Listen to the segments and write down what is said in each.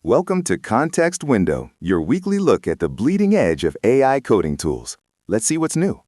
Welcome to Context Window, your weekly look at the bleeding edge of AI coding tools. Let's see what's new.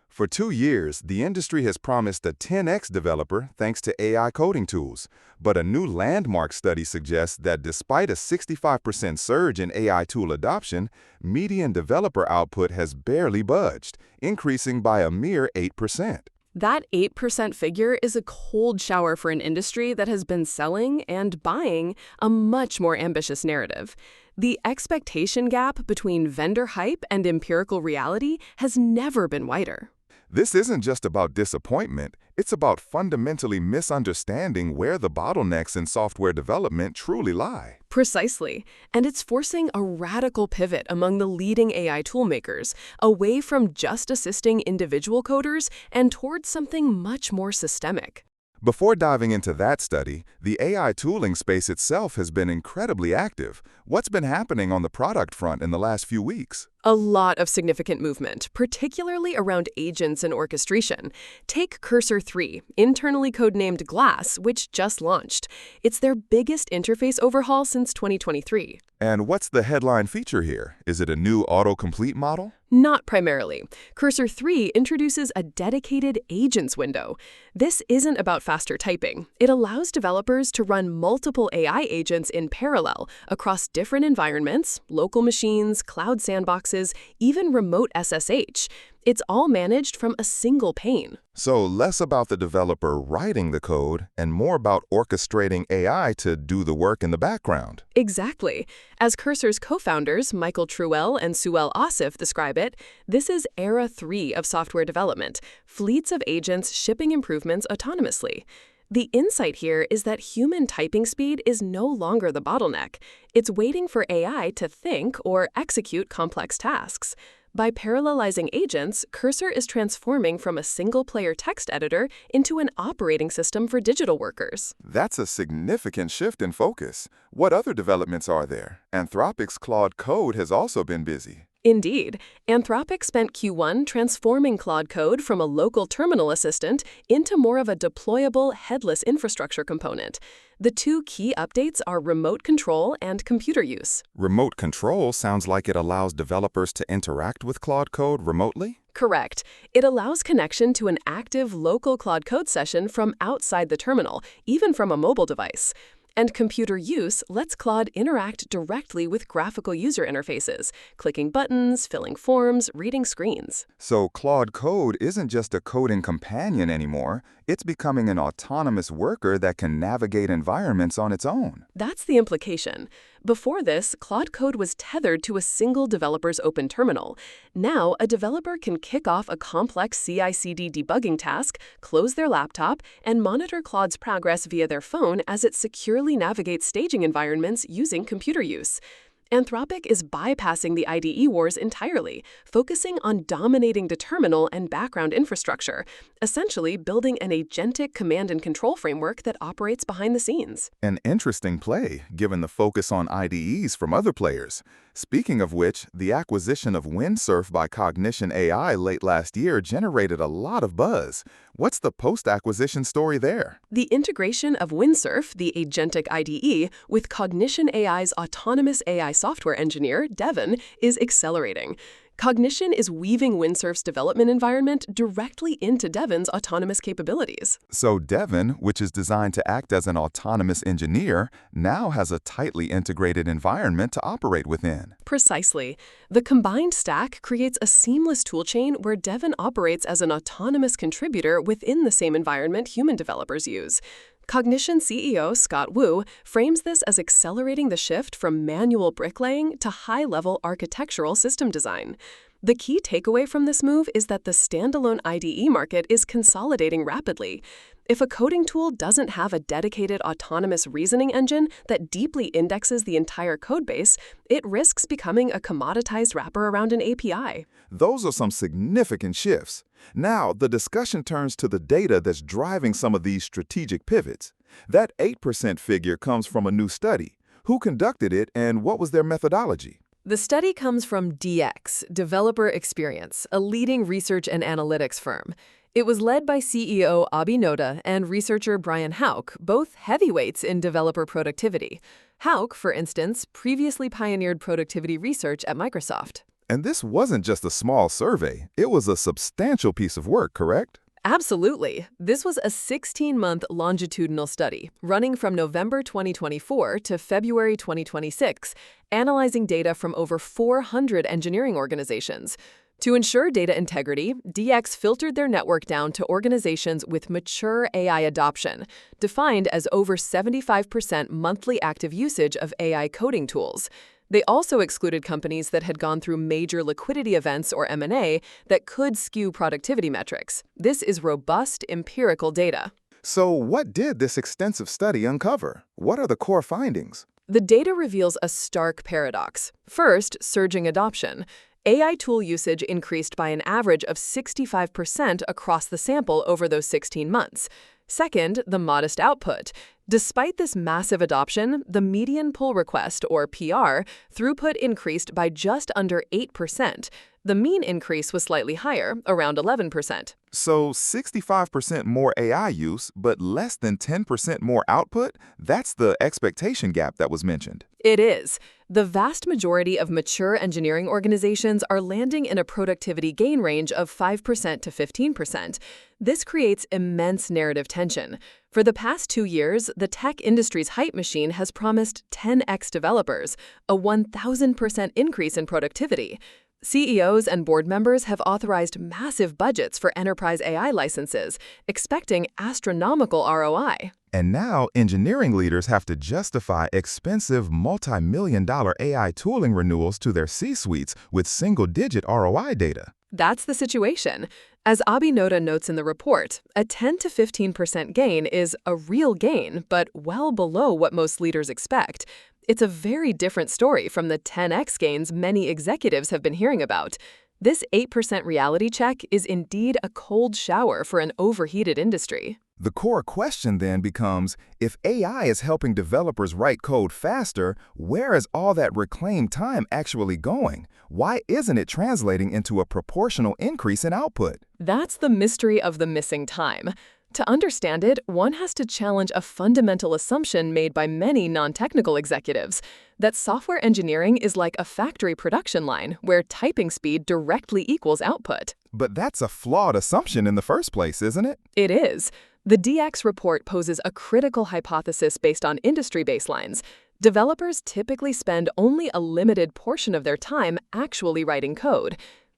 For 2 years, the industry has promised a 10x developer thanks to AI coding tools. But a new landmark study suggests that despite a 65% surge in AI tool adoption, median developer output has barely budged, increasing by a mere 8%. That 8% figure is a cold shower for an industry that has been selling and buying a much more ambitious narrative. The expectation gap between vendor hype and empirical reality has never been wider. This isn't just about disappointment, it's about fundamentally misunderstanding where the bottlenecks in software development truly lie. Precisely. And it's forcing a radical pivot among the leading AI toolmakers, away from just assisting individual coders and towards something much more systemic. Before diving into that study, the AI tooling space itself has been incredibly active. What's been happening on the product front in the last few weeks? A lot of significant movement, particularly around agents and orchestration. Take Cursor 3, internally codenamed Glass, which just launched. It's their biggest interface overhaul since 2023. And what's the headline feature here? Is it a new autocomplete model? Not primarily. Cursor 3 introduces a dedicated agents window. This isn't about faster typing. It allows developers to run multiple AI agents in parallel across different environments, local machines, cloud sandboxes, even remote SSH. It's all managed from a single pane. So less about the developer writing the code and more about orchestrating AI to do the work in the background. Exactly. As Cursor's co-founders, Michael Truell and Suel Asif, describe it, this is Era 3 of software development, fleets of agents shipping improvements autonomously. The insight here is that human typing speed is no longer the bottleneck. It's waiting for AI to think or execute complex tasks. By parallelizing agents, Cursor is transforming from a single-player text editor into an operating system for digital workers. That's a significant shift in focus. What other developments are there? Anthropic's Claude Code has also been busy. Indeed, Anthropic spent Q1 transforming Claude Code from a local terminal assistant into more of a deployable, headless infrastructure component. The two key updates are remote control and computer use. Remote control sounds like it allows developers to interact with Claude Code remotely? Correct. It allows connection to an active local Claude Code session from outside the terminal, even from a mobile device. And computer use lets Claude interact directly with graphical user interfaces, clicking buttons, filling forms, reading screens. So Claude Code isn't just a coding companion anymore, it's becoming an autonomous worker that can navigate environments on its own. That's the implication. Before this, Claude Code was tethered to a single developer's open terminal. Now, a developer can kick off a complex CI/CD debugging task, close their laptop, and monitor Claude's progress via their phone as it securely navigates staging environments using computer use. Anthropic is bypassing the IDE wars entirely, focusing on dominating the terminal and background infrastructure, essentially building an agentic command and control framework that operates behind the scenes. An interesting play, given the focus on IDEs from other players. Speaking of which, the acquisition of Windsurf by Cognition AI late last year generated a lot of buzz. What's the post-acquisition story there? The integration of Windsurf, the agentic IDE, with Cognition AI's autonomous AI software engineer, Devin, is accelerating. Cognition is weaving Windsurf's development environment directly into Devin's autonomous capabilities. So Devin, which is designed to act as an autonomous engineer, now has a tightly integrated environment to operate within. Precisely. The combined stack creates a seamless toolchain where Devin operates as an autonomous contributor within the same environment human developers use. Cognition CEO Scott Wu frames this as accelerating the shift from manual bricklaying to high-level architectural system design. The key takeaway from this move is that the standalone IDE market is consolidating rapidly. If a coding tool doesn't have a dedicated autonomous reasoning engine that deeply indexes the entire codebase, it risks becoming a commoditized wrapper around an API. Those are some significant shifts. Now, the discussion turns to the data that's driving some of these strategic pivots. That 8% figure comes from a new study. Who conducted it and what was their methodology? The study comes from DX, Developer Experience, a leading research and analytics firm. It was led by CEO Abi Noda and researcher Brian Hauck, both heavyweights in developer productivity. Hauck, for instance, previously pioneered productivity research at Microsoft. And this wasn't just a small survey. It was a substantial piece of work, correct? Absolutely. This was a 16-month longitudinal study running from November 2024 to February 2026, analyzing data from over 400 engineering organizations. To ensure data integrity, DX filtered their network down to organizations with mature AI adoption, defined as over 75% monthly active usage of AI coding tools. They also excluded companies that had gone through major liquidity events or M&A that could skew productivity metrics. This is robust, empirical data. So what did this extensive study uncover? What are the core findings? The data reveals a stark paradox. First, surging adoption. AI tool usage increased by an average of 65% across the sample over those 16 months. Second, the modest output. Despite this massive adoption, the median pull request, or PR, throughput increased by just under 8%. The mean increase was slightly higher, around 11%. So 65% more AI use, but less than 10% more output? That's the expectation gap that was mentioned. It is. The vast majority of mature engineering organizations are landing in a productivity gain range of 5% to 15%. This creates immense narrative tension. For the past 2 years, the tech industry's hype machine has promised 10x developers, a 1,000% increase in productivity. CEOs and board members have authorized massive budgets for enterprise AI licenses, expecting astronomical ROI. And now engineering leaders have to justify expensive multi-million-dollar AI tooling renewals to their C-suites with single-digit ROI data. That's the situation. As Abi Noda notes in the report, a 10 to 15% gain is a real gain, but well below what most leaders expect. It's a very different story from the 10x gains many executives have been hearing about. This 8% reality check is indeed a cold shower for an overheated industry. The core question then becomes, if AI is helping developers write code faster, where is all that reclaimed time actually going? Why isn't it translating into a proportional increase in output? That's the mystery of the missing time. To understand it, one has to challenge a fundamental assumption made by many non-technical executives, that software engineering is like a factory production line where typing speed directly equals output. But that's a flawed assumption in the first place, isn't it? It is. The DX report poses a critical hypothesis based on industry baselines. Developers typically spend only a limited portion of their time actually writing code.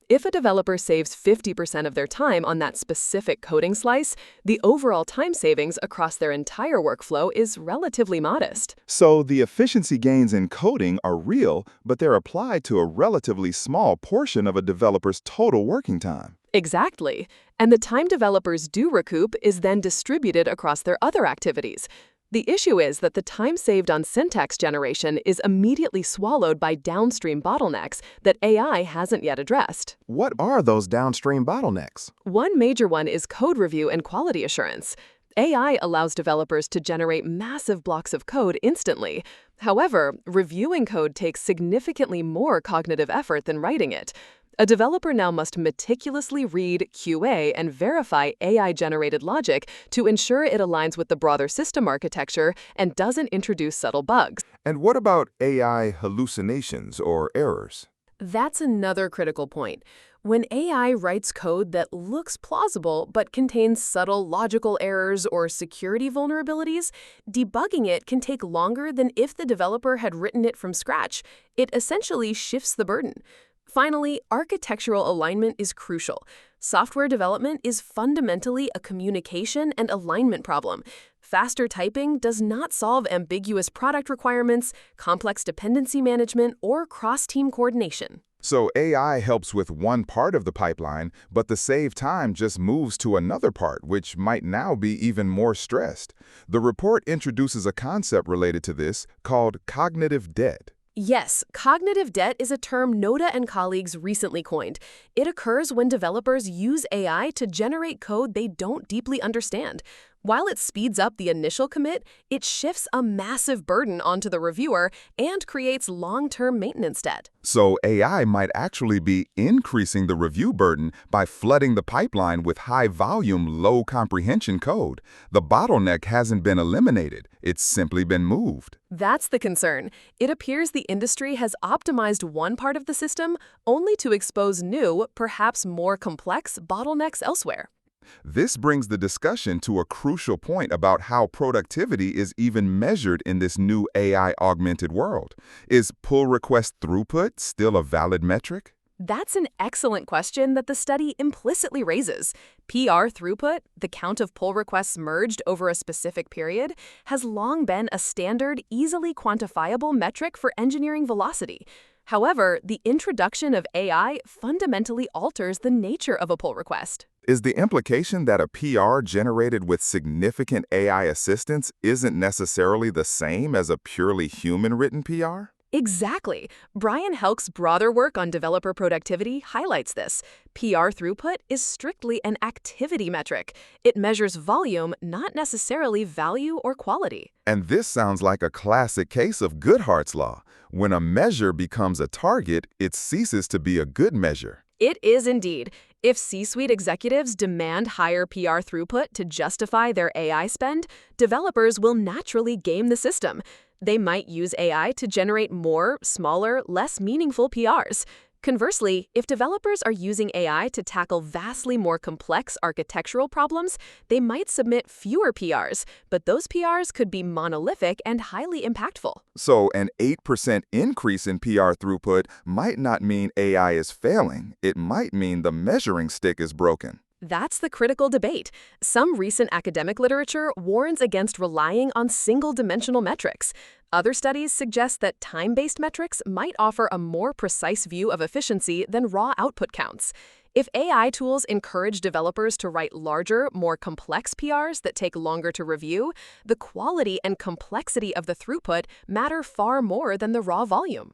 If a developer saves 50% of their time on that specific coding slice, the overall time savings across their entire workflow is relatively modest. So the efficiency gains in coding are real, but they're applied to a relatively small portion of a developer's total working time. Exactly. And the time developers do recoup is then distributed across their other activities. The issue is that the time saved on syntax generation is immediately swallowed by downstream bottlenecks that AI hasn't yet addressed. What are those downstream bottlenecks? One major one is code review and quality assurance. AI allows developers to generate massive blocks of code instantly. However, reviewing code takes significantly more cognitive effort than writing it. A developer now must meticulously read, QA, and verify AI-generated logic to ensure it aligns with the broader system architecture and doesn't introduce subtle bugs. And what about AI hallucinations or errors? That's another critical point. When AI writes code that looks plausible but contains subtle logical errors or security vulnerabilities, debugging it can take longer than if the developer had written it from scratch. It essentially shifts the burden. Finally, architectural alignment is crucial. Software development is fundamentally a communication and alignment problem. Faster typing does not solve ambiguous product requirements, complex dependency management, or cross-team coordination. So AI helps with one part of the pipeline, but the saved time just moves to another part, which might now be even more stressed. The report introduces a concept related to this called cognitive debt. Yes, cognitive debt is a term Noda and colleagues recently coined. It occurs when developers use AI to generate code they don't deeply understand. While it speeds up the initial commit, it shifts a massive burden onto the reviewer and creates long-term maintenance debt. So AI might actually be increasing the review burden by flooding the pipeline with high-volume, low-comprehension code. The bottleneck hasn't been eliminated. It's simply been moved. That's the concern. It appears the industry has optimized one part of the system only to expose new, perhaps more complex bottlenecks elsewhere. This brings the discussion to a crucial point about how productivity is even measured in this new AI-augmented world. Is pull request throughput still a valid metric? That's an excellent question that the study implicitly raises. PR throughput, the count of pull requests merged over a specific period, has long been a standard, easily quantifiable metric for engineering velocity. However, the introduction of AI fundamentally alters the nature of a pull request. Is the implication that a PR generated with significant AI assistance isn't necessarily the same as a purely human-written PR? Exactly. Brian Helk's broader work on developer productivity highlights this. PR throughput is strictly an activity metric. It measures volume, not necessarily value or quality. And this sounds like a classic case of Goodhart's law. When a measure becomes a target, it ceases to be a good measure. It is indeed. If C-suite executives demand higher PR throughput to justify their AI spend, developers will naturally game the system. They might use AI to generate more, smaller, less meaningful PRs. Conversely, if developers are using AI to tackle vastly more complex architectural problems, they might submit fewer PRs, but those PRs could be monolithic and highly impactful. So an 8% increase in PR throughput might not mean AI is failing. It might mean the measuring stick is broken. That's the critical debate. Some recent academic literature warns against relying on single-dimensional metrics. Other studies suggest that time-based metrics might offer a more precise view of efficiency than raw output counts. If AI tools encourage developers to write larger, more complex PRs that take longer to review, the quality and complexity of the throughput matter far more than the raw volume.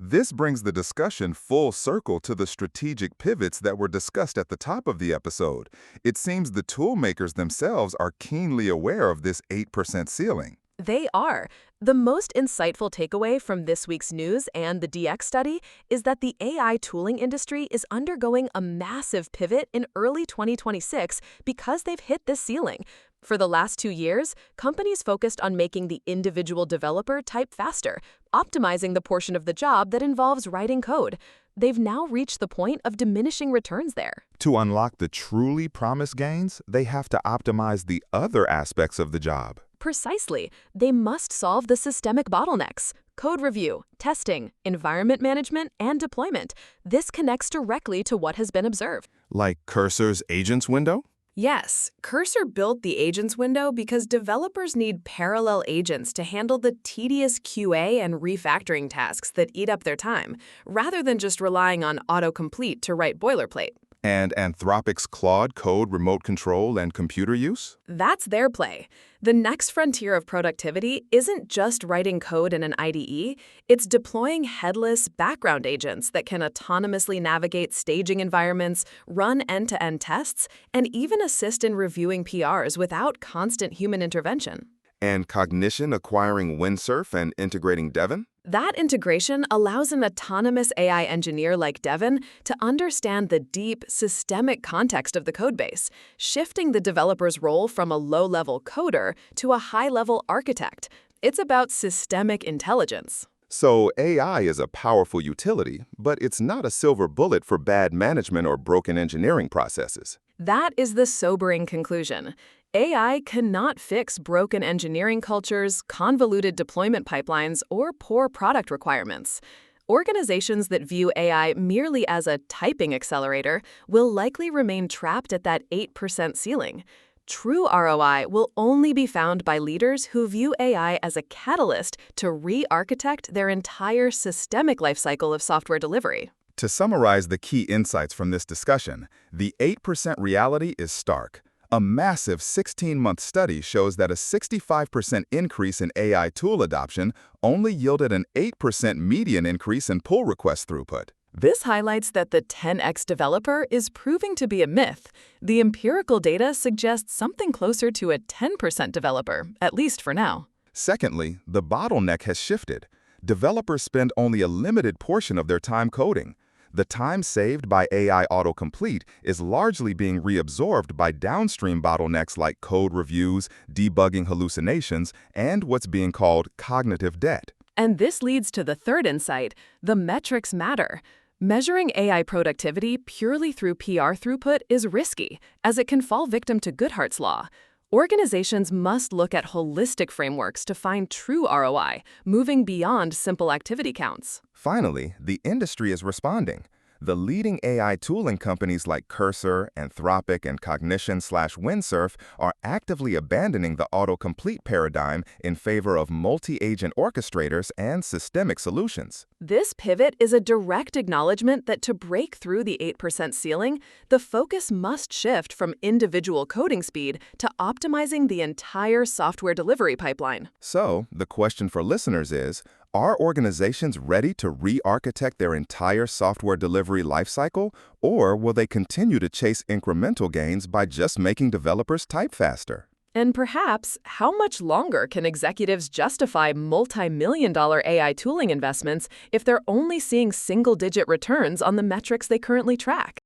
This brings the discussion full circle to the strategic pivots that were discussed at the top of the episode. It seems the toolmakers themselves are keenly aware of this 8% ceiling. They are. The most insightful takeaway from this week's news and the DX study is that the AI tooling industry is undergoing a massive pivot in early 2026 because they've hit this ceiling. For the last 2 years, companies focused on making the individual developer type faster, optimizing the portion of the job that involves writing code. They've now reached the point of diminishing returns there. To unlock the truly promised gains, they have to optimize the other aspects of the job. Precisely. They must solve the systemic bottlenecks: code review, testing, environment management, and deployment. This connects directly to what has been observed. Like Cursor's agents window? Yes, Cursor built the agents window because developers need parallel agents to handle the tedious QA and refactoring tasks that eat up their time, rather than just relying on autocomplete to write boilerplate. And Anthropic's Claude code remote control and computer use? That's their play. The next frontier of productivity isn't just writing code in an IDE, it's deploying headless background agents that can autonomously navigate staging environments, run end-to-end tests, and even assist in reviewing PRs without constant human intervention. And Cognition acquiring Windsurf and integrating Devin? That integration allows an autonomous AI engineer like Devin to understand the deep, systemic context of the codebase, shifting the developer's role from a low-level coder to a high-level architect. It's about systemic intelligence. So AI is a powerful utility, but it's not a silver bullet for bad management or broken engineering processes. That is the sobering conclusion. AI cannot fix broken engineering cultures, convoluted deployment pipelines, or poor product requirements. Organizations that view AI merely as a typing accelerator will likely remain trapped at that 8% ceiling. True ROI will only be found by leaders who view AI as a catalyst to re-architect their entire systemic lifecycle of software delivery. To summarize the key insights from this discussion, the 8% reality is stark. A massive 16-month study shows that a 65% increase in AI tool adoption only yielded an 8% median increase in pull request throughput. This highlights that the 10x developer is proving to be a myth. The empirical data suggests something closer to a 10% developer, at least for now. Secondly, the bottleneck has shifted. Developers spend only a limited portion of their time coding. The time saved by AI autocomplete is largely being reabsorbed by downstream bottlenecks like code reviews, debugging hallucinations, and what's being called cognitive debt. And this leads to the third insight: the metrics matter. Measuring AI productivity purely through PR throughput is risky, as it can fall victim to Goodhart's law. Organizations must look at holistic frameworks to find true ROI, moving beyond simple activity counts. Finally, the industry is responding. The leading AI tooling companies like Cursor, Anthropic, and Cognition/Windsurf are actively abandoning the autocomplete paradigm in favor of multi-agent orchestrators and systemic solutions. This pivot is a direct acknowledgement that to break through the 8% ceiling, the focus must shift from individual coding speed to optimizing the entire software delivery pipeline. So, the question for listeners is, are organizations ready to re-architect their entire software delivery lifecycle, or will they continue to chase incremental gains by just making developers type faster? And perhaps, how much longer can executives justify multi-million-dollar AI tooling investments if they're only seeing single-digit returns on the metrics they currently track?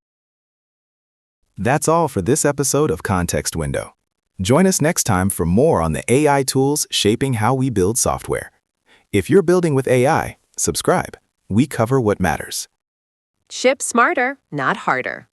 That's all for this episode of Context Window. Join us next time for more on the AI tools shaping how we build software. If you're building with AI, subscribe. We cover what matters. Ship smarter, not harder.